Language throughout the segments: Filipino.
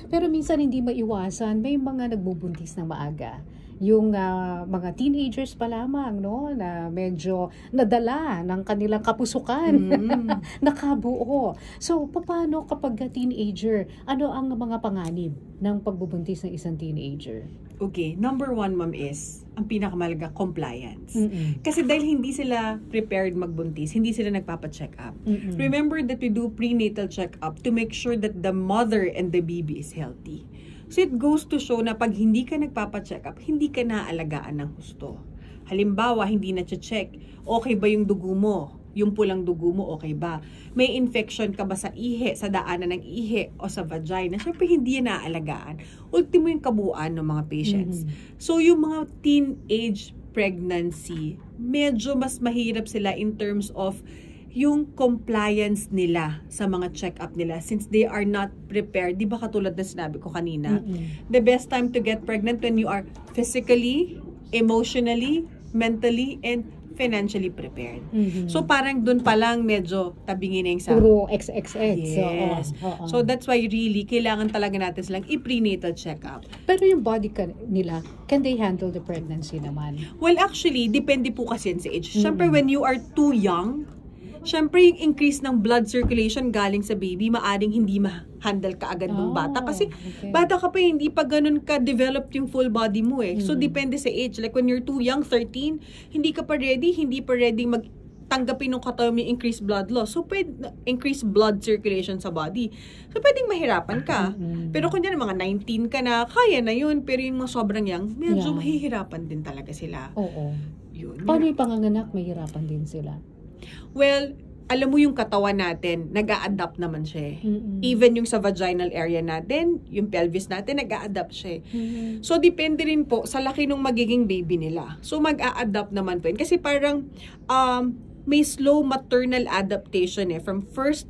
Pero minsan hindi maiwasan, may mga nagbubuntis ng maaga. Yung mga teenagers pa lamang, no, na medyo nadala ng kanilang kapusukan, nakabuo. So, paano kapag teenager, ano ang mga panganib ng pagbubuntis ng isang teenager? Okay, number one, ma'am, is ang pinakamalaga, compliance. Mm-mm. Kasi dahil hindi sila prepared magbuntis, hindi sila nagpapa-check up. Mm-mm. Remember that we do prenatal check up to make sure that the mother and the baby is healthy. So it goes to show na pag hindi ka nagpapa-check up, hindi ka naaalagaan ng husto. Halimbawa, hindi na check, okay ba yung dugo mo? Yung pulang dugo mo, okay ba? May infection ka ba sa ihi, sa daanan ng ihi o sa vagina? Siyempre, hindi yan naaalagaan. Ultimo yung kabuuan ng mga patients. Mm-hmm. So, yung mga teenage pregnancy, medyo mas mahirap sila in terms of yung compliance nila sa mga check-up nila since they are not prepared. Di ba katulad na sinabi ko kanina? Mm-hmm. The best time to get pregnant when you are physically, emotionally, mentally, and financially prepared. Mm-hmm. So parang dun pa lang medyo tabingin na yung sa... Puro XXX. Yes. So that's why really, kailangan talaga natin silang i-prenatal check-up. Pero yung body nila, can they handle the pregnancy naman? Well, actually, depende po kasi yan sa age. Siyempre, when you are too young, siyempre, yung increase ng blood circulation galing sa baby, maaring hindi ma-handle ka agad ng bata. Kasi bata ka pa, hindi pa ganun ka-developed yung full body mo eh. So, depende sa age. Like when you're too young, 13, hindi ka pa ready, hindi pa ready tanggapin ng katawan yung increased blood loss. So, increased blood circulation sa body. So, pwedeng mahirapan ka. Pero kung yan, mga 19 ka na, kaya na yun. Pero yung mga sobrang young, medyo mahihirapan din talaga sila. Oo. Yun. Paano yung panganganak, mahirapan din sila? Well, alam mo yung katawan natin, nag-a-adapt naman siya. Even yung sa vaginal area natin, yung pelvis natin, nag-a-adapt siya. So, depende rin po sa laki ng magiging baby nila. So, mag-a-adapt naman po yun. Kasi parang may slow maternal adaptation from first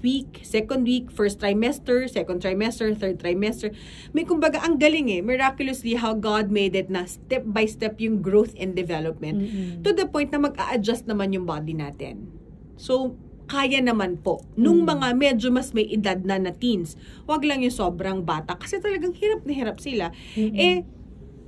week, second week, first trimester, second trimester, third trimester. May kumbaga, ang galing miraculously how God made it na step by step yung growth and development to the point na mag-a-adjust naman yung body natin. So, kaya naman po. Nung mga medyo mas may edad na teens, wag lang yung sobrang bata kasi talagang hirap na hirap sila.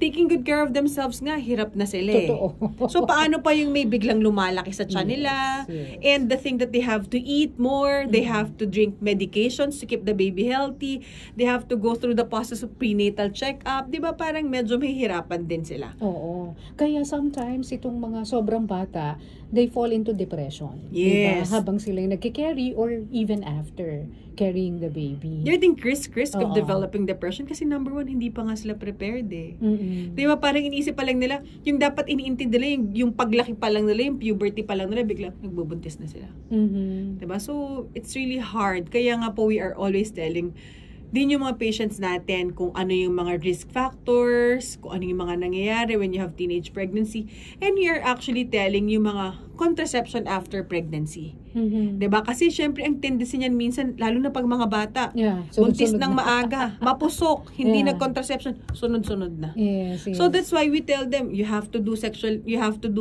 Taking good care of themselves nga, hirap na sila Totoo. So, paano pa yung may biglang lumalaki sa tiyan nila? Yes. And the thing that they have to eat more, they have to drink medications to keep the baby healthy, they have to go through the process of prenatal check-up. Di ba parang medyo mahihirapan din sila? Oo. Kaya sometimes, itong mga sobrang bata, they fall into depression. Yes. Diba? Habang sila yung nagkikarry or even after carrying the baby. You're think risk of developing depression kasi number one, hindi pa nga sila prepared Di ba parang iniisip pa lang nila, yung dapat iniintindi nila, yung paglaki pa lang nila, yung puberty pa lang nila, biglang nagbubuntis na sila. Diba? So, it's really hard. Kaya nga po, we are always telling din yung mga patients natin kung ano yung mga risk factors, kung ano yung mga nangyayari when you have teenage pregnancy. And we are actually telling yung mga contraception after pregnancy. Diba? Kasi syempre ang tendency niyan minsan, lalo na pag mga bata, buntis ng maaga, mapusok, hindi nag-contraception, sunod-sunod na. Yes. So that's why we tell them, you have to do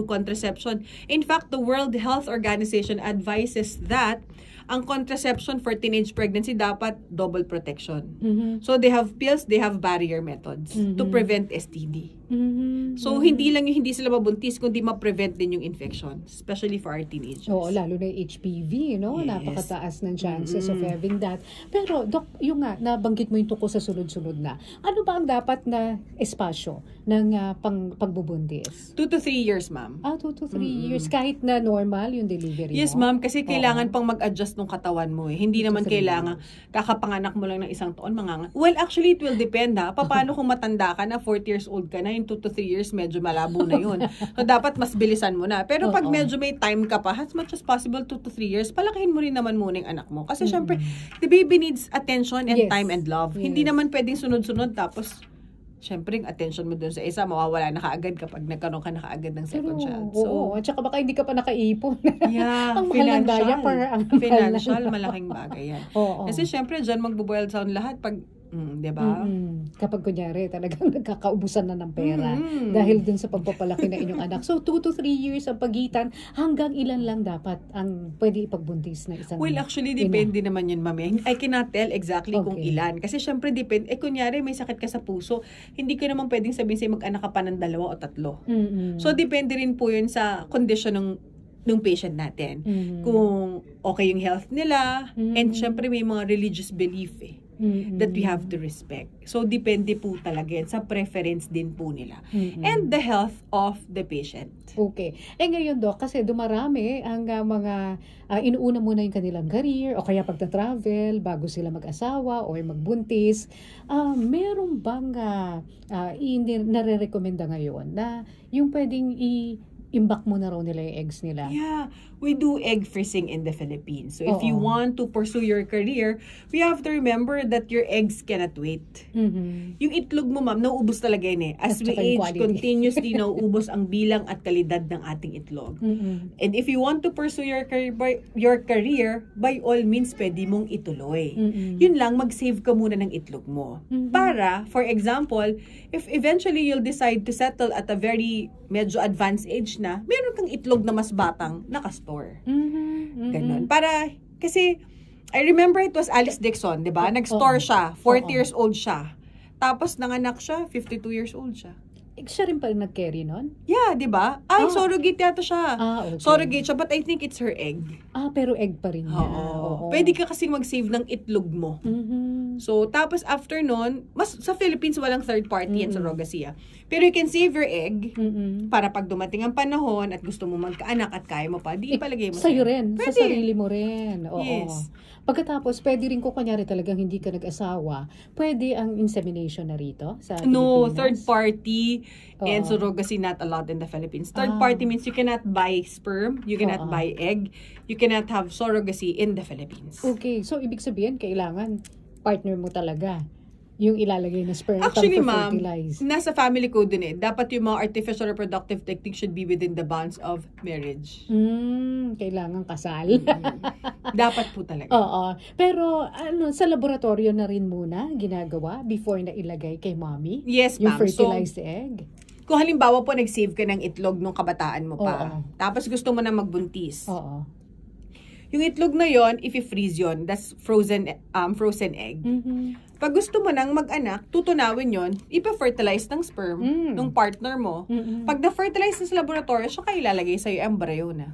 contraception. In fact, the World Health Organization advises that ang contraception for teenage pregnancy dapat double protection. So they have pills, they have barrier methods to prevent STD. So hindi lang yung hindi sila mabuntis, kundi ma-prevent din yung infection, especially for our teenagers. Oo, lalo na yung HPV, no? Yes. Napakataas ng chances of having that. Pero, Doc, yung nga, nabanggit mo yung tungkol sa sunod-sunod na. Ano ba ang dapat na espasyo ng pagbubuntis? 2 to 3 years, ma'am. 2 to 3 years, kahit na normal yung delivery Yes, mo? ma'am, kasi kailangan pang mag-adjust ng katawan mo Hindi naman kailangan kakapanganak mo lang ng isang taon, Well, actually, it will depend Paano kung matanda ka na, 40 years old ka na, in 2 to 3 years, medyo malabo na yun. So, dapat mas bilisan mo na. Pero pag medyo may time ka pa, as much as possible, 2 to 3 years, palakihin mo rin naman muna yung anak mo. Kasi syempre, the baby needs attention and time and love. Hindi naman pwedeng sunod-sunod, tapos syempre, yung attention mo dun sa isa, mawawala na kaagad kapag nagkaroon ka na kaagad ng second child. So, at saka baka hindi ka pa nakaipon. Ang mahal ng diaper. Financial, malaking bagay yan. Kasi syempre, dyan magbo-boil down lahat pag Diba? Kapag kunyari, talagang nagkakaubusan na ng pera dahil dun sa pagpapalaki ng inyong anak. So, 2 to 3 years ang pagitan, hanggang ilan lang dapat ang pwede ipagbuntis na isang Well, actually, depende naman yun, mami. I cannot tell exactly kung ilan. Kasi syempre, depende. Kunyari, may sakit ka sa puso, hindi ko naman pwedeng sabihin sa'yo mag-anak ka pa ng 2 o 3. So, depende rin po yun sa condition ng patient natin. Kung okay yung health nila, and syempre, may mga religious belief that we have to respect. So, depende po talaga yan sa preference din po nila. And the health of the patient. Okay. Ngayon, Doc, kasi dumarami ang mga inuuna muna yung kanilang career o kaya pagta-travel bago sila mag-asawa o magbuntis. Meron bang nare-recommenda ngayon na yung pwedeng imbak mo na raw nila yung eggs nila? Yeah, we do egg freezing in the Philippines. So if you want to pursue your career, we have to remember that your eggs cannot wait. Yung itlog mo, ma'am, nauubos talaga yun As we age, continuously nauubos ang bilang at kalidad ng ating itlog. And if you want to pursue your career, by all means, pwede mong ituloy. Yun lang, mag-save ka muna ng itlog mo. Para, for example, if eventually you'll decide to settle at a very medyo advanced age na, meron kang itlog na mas batang nakastore. Ganon. Para, kasi, I remember it was Alice Dixon, di ba? Nag-store siya, 40 years old siya. Tapos, nanganak siya, 52 years old siya. Siya rin pa nag-carry nun? Yeah, di ba? Surrogate yata siya. Okay. Surrogate siya, but I think it's her egg. Pero egg pa rin niya. Oo. Pwede ka kasing mag-save ng itlog mo. So, tapos after nun, sa Philippines walang third party yan sa surrogacy. Pero you can save your egg para pag dumating ang panahon at gusto mo magkaanak at kaya mo pa, di ipalagay mo sa'yo rin. Pwede. Sa sarili mo rin. Oo. Yes. Pagkatapos, pwede rin ko kunyari talagang hindi ka nag-asawa, pwede ang insemination na rito sa Pilipinas? No, third party and surrogacy not allowed in the Philippines. Third party means you cannot buy sperm, you cannot buy egg, you cannot have surrogacy in the Philippines. Okay, so ibig sabihin, kailangan partner mo talaga yung ilalagay na sperm actually, para ma'am, nasa family code din dapat yung mga artificial reproductive technique should be within the bounds of marriage. Kailangan kasal. Dapat po talaga. Oo. Pero sa laboratorio na rin muna ginagawa before na ilagay kay mommy? Yes, Yung ma'am. fertilized egg? Kung halimbawa po nag-save ka ng itlog nung kabataan mo pa, tapos gusto mo na magbuntis. Yung itlog na yon, if i-freeze yon, that's frozen egg. Pag gusto mo nang mag-anak, tutunawin yon, ipa-fertilize ng sperm ng partner mo. Pag na-fertilize sa laboratory, siya kayo ilalagay sa'yo embryo na.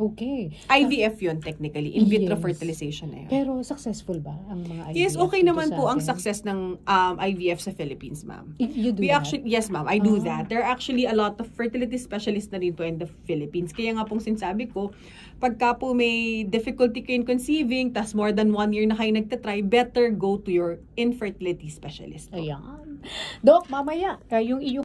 Okay. IVF yon technically. In vitro fertilization na yun. Pero successful ba ang mga IVF? Yes, okay naman po ang success ng IVF sa Philippines, ma'am. You do that? Yes, ma'am. I do that. There are actually a lot of fertility specialists na rin po in the Philippines. Kaya nga pong sinasabi ko, pagka po may difficulty kayo in conceiving, tas more than 1 year na kayo nagtatry, better go to your infertility specialist. Ayan. Doc, mamaya, yung iyong